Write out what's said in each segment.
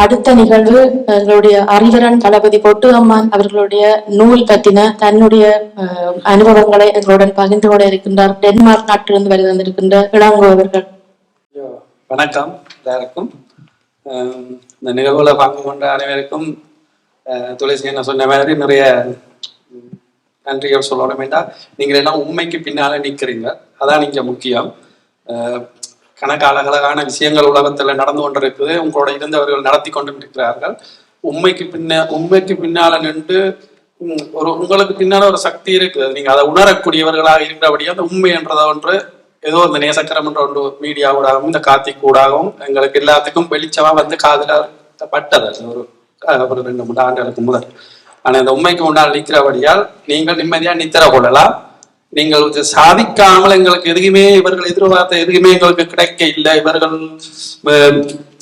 அடுத்த நிகழ்வு எங்களுடைய அறிவரன் தளபதி பொட்டு அம்மான் அவர்களுடைய நூல் பற்றின தன்னுடைய அனுபவங்களை எங்களுடன் பகிர்ந்து கொள்ள இருக்கின்றார். டென்மார்க் நாட்டிலிருந்து வருகின்ற இளங்கோ அவர்கள். வணக்கம் எல்லாருக்கும். இந்த நிகழ்வுல பங்கு கொண்ட அனைவருக்கும் துளசி என்ன சொன்ன மாதிரி நிறைய நன்றிகள் சொல்லணும். வேண்டாம், நீங்கள் எல்லாம் உண்மைக்கு பின்னால நிற்கிறீங்க, அதான் நீங்க முக்கியம். கணக்கான விஷயங்கள் உலகத்துல நடந்து கொண்டிருக்குது, உங்களோட இருந்தவர்கள் நடத்தி கொண்டு இருக்கிறார்கள். உண்மைக்கு பின்னால நின்று உங்களுக்கு பின்னால ஒரு சக்தி இருக்குது, நீங்க அதை உணரக்கூடியவர்களாக இருக்கிறபடியா அந்த உண்மை என்றதை ஒன்று ஏதோ இந்த நேசக்கரம் என்ற ஒன்று மீடியா ஊடாகவும் இந்த கார்த்திக் கூடாகவும் எங்களுக்கு எல்லாத்துக்கும் வெளிச்சமா வந்து காதுல பட்டது ஒரு 2-3 ஆண்டுகளுக்கு முதல். ஆனா இந்த உண்மைக்கு முன்னால் நிற்கிறபடியால் நீங்கள் நிம்மதியா நித்திர கொள்ளலாம். நீங்கள் சாதிக்காமல் எங்களுக்கு எதுவுமே இவர்கள் எதிர்பார்த்த எதுவுமே எங்களுக்கு கிடைக்க இல்லை, இவர்கள்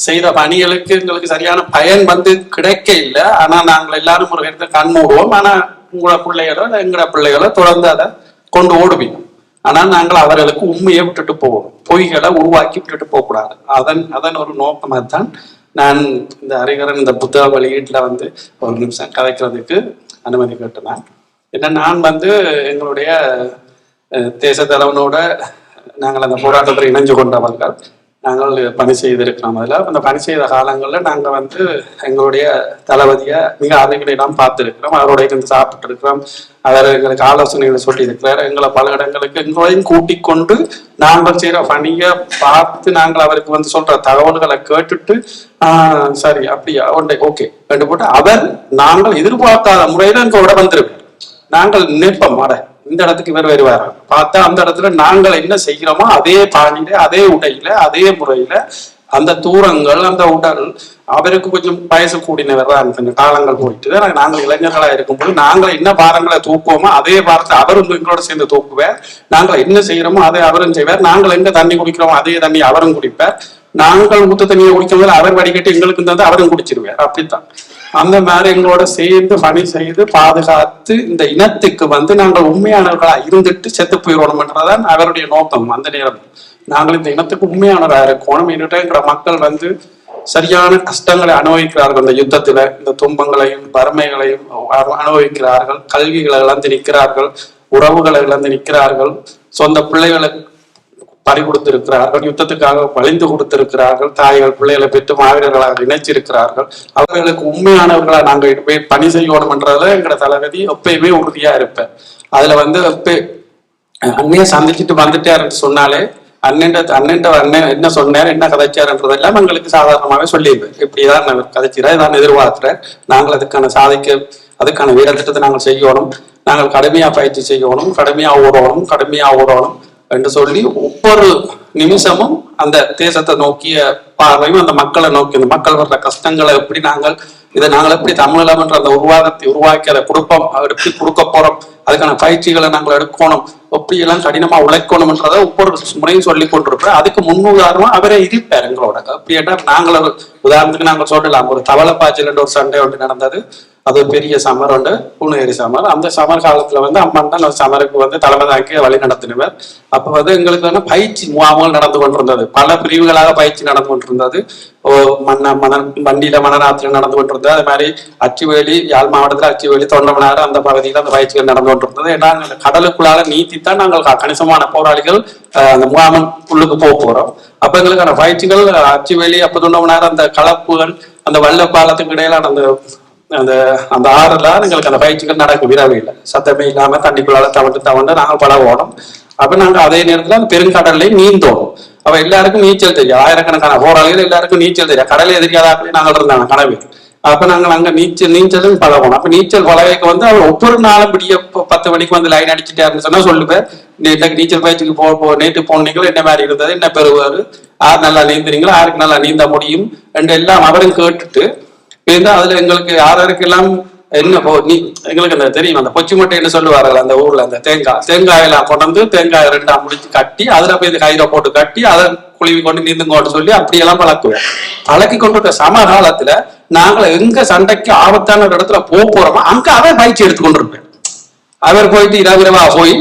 செய்த பணிகளுக்கு எங்களுக்கு சரியான பயன் வந்து கிடைக்க இல்லை. ஆனா நாங்கள் எல்லாரும் ஒரு இடத்துல கண்மூடுவோம். ஆனா உங்களோட பிள்ளைகளோ எங்களோட பிள்ளைகளோ தொடர்ந்து அதை கொண்டு ஓடுவீங்க. ஆனால் நாங்கள் அவர்களுக்கு உண்மையை விட்டுட்டு போவோம், பொய்களை உருவாக்கி விட்டுட்டு போகக்கூடாது. அதன் ஒரு நோக்கமாகத்தான் நான் இந்த அறிகரன் இந்த புத்தக வெளியீட்டுல வந்து ஒரு நிமிஷம் கதைக்கிறதுக்கு அனுமதி கேட்டேன். ஏன்னா நான் வந்து எங்களுடைய தேச தலைவனோட நாங்கள் அந்த போராட்டத்தில் இணைஞ்சு கொண்டவர்கள், நாங்கள் பணி செய்திருக்கிறோம். அதில் அந்த பணி செய்த காலங்களில் நாங்கள் வந்து எங்களுடைய தளபதியை மிக அருகிலே நாம் பார்த்துருக்கிறோம், அவரோட இருந்து சாப்பிட்டு இருக்கிறோம், அவர் எங்களுக்கு ஆலோசனைகளை சொல்லி இருக்கிறார். எங்களை பல இடங்களுக்கு எங்களையும் கூட்டிக் கொண்டு நாங்கள் செய்கிற பணியை பார்த்து நாங்கள் அவருக்கு வந்து சொல்ற தகவல்களை கேட்டுட்டு சரி அப்படியா ஒன்றை ஓகே கண்டு போட்டு அவர் நாங்கள் எதிர்பார்க்காத முறையில எங்களோட வந்துருவார். நாங்கள் நினைப்போம் அட இந்த இடத்துக்கு இவர் வருவார், பார்த்தா அந்த இடத்துல நாங்கள் என்ன செய்கிறோமோ அதே பாணியில அதே உடையில அதே முறையில அந்த தூரங்கள் அந்த உடல் அவருக்கு கொஞ்சம் வயசு கூடினவர் தான். கொஞ்சம் காலங்கள் போயிட்டு நாங்கள் இளைஞர்களா இருக்கும்போது நாங்கள் என்ன பாரங்களை தூக்குவோமோ அதே பாரத்தை அவரும் எங்களோட சேர்ந்து தூக்குவார். நாங்கள் என்ன செய்யறோமோ அதை அவரும் செய்வார். நாங்கள் எங்க தண்ணி குடிக்கிறோமோ அதே தண்ணி அவரும் குடிப்பார். நாங்கள் ஊத்த தண்ணியை குடிக்கும் அவர் வடிகட்டி எங்களுக்கு தந்து அவரும் குடிச்சிருவார். அப்படித்தான் அந்த மாதிரி எங்களோட சேர்ந்து பணி செய்து பாதுகாத்து இந்த இனத்துக்கு வந்து நாங்கள் உண்மையானவர்களா இருந்துட்டு செத்து போயிடணும்ன்றதான் அவருடைய நோக்கம். அந்த நேரம் நாங்கள் இந்த இனத்துக்கு உண்மையானவராக இருக்கணும். எங்கிட்ட மக்கள் வந்து சரியான கஷ்டங்களை அனுபவிக்கிறார்கள், இந்த யுத்தத்துல இந்த துன்பங்களையும் வறுமைகளையும் அனுபவிக்கிறார்கள், கல்விகளை இழந்து நிற்கிறார்கள், உறவுகளை இழந்து நிற்கிறார்கள், சொந்த பிள்ளைகளை பறி கொடுத்திருக்கிறார்கள், யுத்தத்துக்காக வலிந்து கொடுத்திருக்கிறார்கள், தாய்கள் பிள்ளைகளை பெற்று மாவீரர்களாக இணைச்சிருக்கிறார்கள். அவர்களுக்கு உண்மையானவர்களா நாங்கள் போய் பணி செய்யணும் என்றதுல எங்களோட தளபதி எப்பயுமே உறுதியா இருப்பேன். அதுல வந்து அண்ணைய சந்திச்சுட்டு வந்துட்டாருன்னு சொன்னாலே அண்ணன் என்ன சொன்னார் என்ன கதைச்சாருன்றதெல்லாம் எங்களுக்கு சாதாரணமாவே சொல்லிடுவேன். இப்படிதான் நான் கதைச்சிடா நான் எதிர்பார்க்கிறேன். நாங்கள் அதுக்கான வீரத்திட்டத்தை நாங்கள் செய்யணும், நாங்கள் கடுமையா பயிற்சி செய்யணும், கடுமையா ஓடணும் என்று சொல்லி ஒவ்வொரு நிமிஷமும் அந்த தேசத்தை நோக்கிய பார்வையும் அந்த மக்களை நோக்கி அந்த மக்கள் வர்ற கஷ்டங்களை எப்படி நாங்கள் எப்படி தமிழம் என்ற அந்த உருவாக்கி அதை கொடுப்போம், எப்படி கொடுக்க போறோம், அதுக்கான பயிற்சிகளை நாங்கள் எடுக்கணும், எப்படி எல்லாம் கடினமா உழைக்கணும்ன்றதை ஒவ்வொரு முறையும் சொல்லி கொண்டிருப்போம். அதுக்கு முன்னுதாரணமா அவரே இருப்பார் எங்களோட. அப்படின்னா நாங்கள் உதாரணத்துக்கு நாங்கள் சொல்லலாம், ஒரு தவளை பாய்ச்சல் ஒரு சண்டை ஒன்று நடந்தது. அது ஒரு பெரிய சமர் உண்டு, பூனேரி சமர். அந்த சமர் காலத்துல வந்து அம்மன் தான் சமருக்கு வந்து தலைமைதாக்கி வழி நடத்தினவர். அப்ப வந்து எங்களுக்கு வந்து பயிற்சி முகாம்கள் நடந்து கொண்டிருந்தது, பல பிரிவுகளாக பயிற்சி நடந்து கொண்டிருந்தது. வண்டியில மணநாத்திரம் நடந்து கொண்டிருந்தது. அது மாதிரி அச்சுவேலி, யாழ் மாவட்டத்துல அச்சுவேலி, தொண்டமனாறு அந்த பகுதியில அந்த பயிற்சிகள் நடந்து கொண்டிருந்தது. ஏன்னா கடலுக்குள்ளால நீத்தித்தான் நாங்கள் கணிசமான போராளிகள் அந்த முகாமன் உள்ளுக்கு போறோம். அப்ப எங்களுக்கான பயிற்சிகள் அச்சுவேலி, அப்ப தொண்டமனாறு அந்த கலப்புகள், அந்த வல்ல பாலத்துக்கு இடையிலான அந்த ஆறுலாம் எங்களுக்கு அந்த பயிற்சிகள் நடக்க விடவே இல்லை. சத்தமே இல்லாம தண்ணிக்குள்ளால தவண்டு நாங்கள் பழகணும். அப்ப நாங்க அதே நேரத்துல அந்த பெருங்கடல்லையும் நீந்தோம். அப்ப எல்லாருக்கும் நீச்சல் தெரியும், ஆயிரக்கணக்கான போராளிகள் எல்லாருக்கும் நீச்சல் தெரியும். கடலே தெரியாதாக்களே நாங்கள் இருந்தாங்க கனவு. அப்ப நாங்கள் அங்க நீச்சலும் பழகணும். அப்ப நீச்சல் பழகைக்கு வந்து அவர் ஒவ்வொரு நாளும் விடிய 10 மணிக்கு வந்து லைன் அடிச்சுட்டாருன்னு சொன்னா சொல்லுவேன், நீச்சல் பயிற்சிக்கு நேற்று போனீங்களோ என்ன மாதிரி இருந்தது, என்ன பெறுவாரு, யார் நல்லா நீந்துறீங்களோ யாருக்கு நல்லா நீந்த முடியும் என்று எல்லாம் அவரும் கேட்டுட்டு அதுல எங்களுக்கு யாருக்கெல்லாம் என்ன எங்களுக்கு அந்த தெரியும், அந்த பொச்சி மட்டைன்னு சொல்லுவார்கள் அந்த ஊர்ல, அந்த தேங்காயெல்லாம் கொண்டு வந்து தேங்காய் 2 முடிச்சு கட்டி அதுல போய் கயிறை போட்டு கட்டி அதை குழுவி கொண்டு நீந்துங்கோன்னு சொல்லி அப்படியெல்லாம் பழக்குவேன். பழக்கி கொண்டு சமகாலத்துல நாங்கள் எங்க சண்டைக்கு ஆபத்தான ஒரு இடத்துல போறோமோ அங்க அவர் பயிற்சி எடுத்து கொண்டிருப்பேன். அவர் போயிட்டு இரவா போய்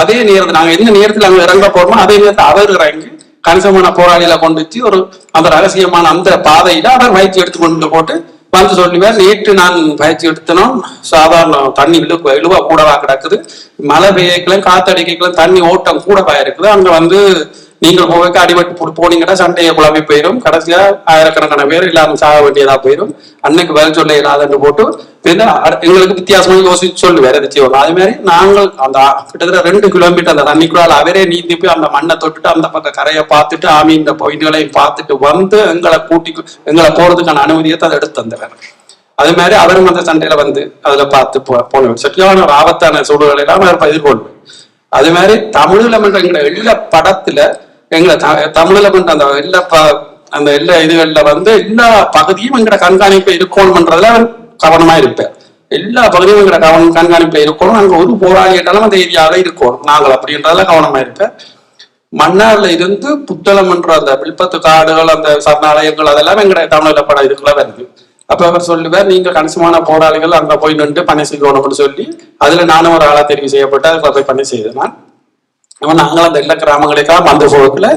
அதே நேரத்தில் நாங்க எந்த நேரத்தில் அங்க இறங்க போறோமோ அதே நேரத்தில் அவர் இறங்கி கணிசமான போராளிகளை கொண்டு வச்சு ஒரு அந்த ரகசியமான அந்த பாதையில அவர் பயிற்சி எடுத்து கொண்டு போட்டு வந்து சொல்லுவார். நேற்று நான் பயிற்சி எடுத்தனும் சாதாரண தண்ணி இழுவா கூடவா கிடக்குது, மழை பெய்யக்கலாம் காத்தடிக்கலாம் தண்ணி ஓட்டம் கூடவா இருக்குது, அங்க வந்து நீங்கள் போக அடிபட்டு போனீங்கன்னா சண்டையை குழம்பி போயிடும், கடைசியா ஆயிரக்கணக்கான பேர் இல்லாம சாக வேண்டியதா போயிடும், அன்னைக்கு பதில் சொல்ல இல்லாதன்னு போட்டு எங்களுக்கு வித்தியாசமா யோசிச்சு சொல்லுவார் எதை செய்வோம். அதே மாதிரி நாங்கள் அந்த கிட்டத்தட்ட 2 கிலோமீட்டர் அந்த தண்ணிக்குள்ளால் அவரே நீந்தி போய் அந்த மண்ணை தொட்டுட்டு அந்த பக்கம் கரையை பார்த்துட்டு ஆமி இந்த பாயிண்ட்களையும் பார்த்துட்டு வந்து எங்களை போறதுக்கான அனுமதியை அதை எடுத்து தந்தவர். அதே மாதிரி அவரும் அந்த சண்டையில வந்து அதுல பார்த்து போனவர். சரியான ஒரு ஆபத்தான சூழல்களை எல்லாம் அவர் எதிர்கொள்வார். அதே மாதிரி தமிழ்ல பண்ற எங்களை எல்லா படத்துல எங்களை தமிழ்ல பண்ற அந்த எல்லா இதுகள்ல வந்து எல்லா பகுதியும் எங்கட கண்காணிப்பு இருக்கணும்ன்றதுல அவர் கவனமா இருப்பார். எல்லா பகுதியும் எங்கட கண்காணிப்புல இருக்கணும், அங்க ஒரு போராளியிட்டாலும் அந்த ஏரியாவில இருக்கணும் நாங்கள் அப்படின்றதுல கவனமா இருப்பார். மன்னார்ல இருந்து புத்தளம் என்ற அந்த விழுப்பத்து காடுகள் அந்த சரணாலயங்கள் அதெல்லாம் எங்கட தமிழ்ல படம் இதுக்குள்ள வருது. அப்ப அவர் சொல்லுவார், நீங்க கணிசமான போராளிகள் அங்க போய் நின்று பணி செய்யணும்னு சொல்லி அதுல நானும் ஒரு ஆளா தெரிவு செய்யப்பட்டு அதுக்குள்ள போய் பணி செய்தேன். நாங்கள் அந்த எல்லா கிராமங்களுக்கெல்லாம் அந்த போக்குல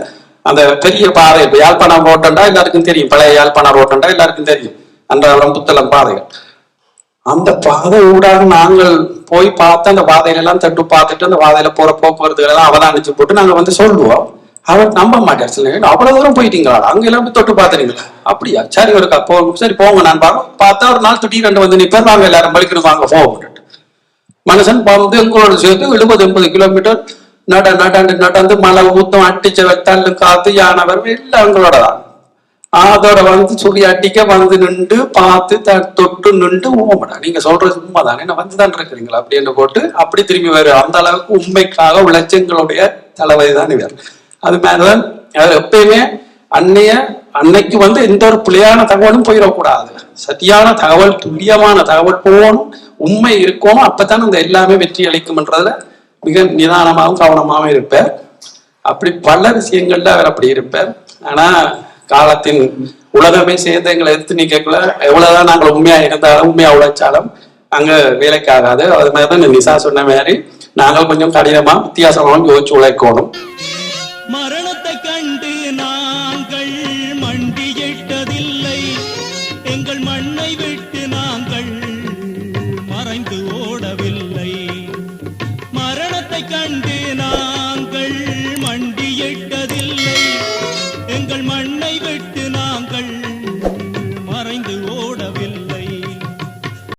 அந்த பெரிய பாதை இப்ப யாழ்ப்பாணம் ரோட்டண்டா எல்லாருக்கும் தெரியும், பழைய யாழ்ப்பாணம் ரோட்டண்டா எல்லாருக்கும் தெரியும், அன்றாடம் புத்தளம் பாதைகள். அந்த பாதை ஊடாக நாங்கள் போய் பார்த்து அந்த பாதையில எல்லாம் தட்டு பார்த்துட்டு அந்த பாதையில போற போக்குவரத்துகள் எல்லாம் அவதானிச்சு போட்டு நாங்க வந்து சொல்லுவோம். அவர் நம்ப மாட்டார், சில அவ்வளவு தூரம் போயிட்டீங்களா, அங்க எல்லாம் போய் தொட்டு பாத்துறீங்களா, அப்படியா சரி ஒரு சரி போங்க நான் பார்த்தா ஒரு நாள் தொட்டி 2 வந்து நிப்பேர், வாங்க எல்லாரும் பலிக்கணும் வாங்க போக மனுஷன் வந்து எங்களோட சேர்த்து 70-80 கிலோமீட்டர் நடந்து மழை ஊத்தம் அட்டிச்ச வெத்தாண்டு காத்து யானவர் எல்லாம் எங்களோட தான். அதோட வந்து சொல்லி அடிக்க வந்து நின்று பார்த்து தொட்டு நின்று ஓமடா நீங்க சொல்றது உண்மைதானே என்ன வந்துதான் இருக்கிறீங்களா அப்படின்னு போட்டு அப்படி திரும்பி வரும். அந்த அளவுக்கு உண்மைக்காக உழைச்சங்களுடைய தளபதி தான் இவர். அது மாதிரிதான் அவர் எப்பயுமே அன்னைக்கு வந்து எந்த ஒரு பிள்ளையான தகவலும் போயிடக்கூடாது, சரியான தகவல் துல்லியமான தகவல் போகணும், உண்மை இருக்கணும், அப்பதான் அந்த எல்லாமே வெற்றி அளிக்கும்ன்றதுல மிக நிதானமாகவும் கவனமாகவும் இருப்பார். அப்படி பல விஷயங்கள்ல அவர் அப்படி இருப்பார். ஆனா காலத்தின் உலகமே சேர்ந்து எங்களை எடுத்து நீக்கக்குள்ள எவ்வளவுதான் நாங்கள் உண்மையா இருந்தாலும் உண்மையா உழைச்சாலும் அங்க வேலைக்கு ஆகாது. அது மாதிரிதான் நிசா சொன்ன மாதிரி நாங்கள் கொஞ்சம் கடினமா வித்தியாசமாகவும் யோசிச்சு உழைக்கணும். மரணத்தை கண்டு நாங்கள் மண்டியிட்டதில்லை, எங்கள் மண்ணை விட்டு நாங்கள் மறைந்து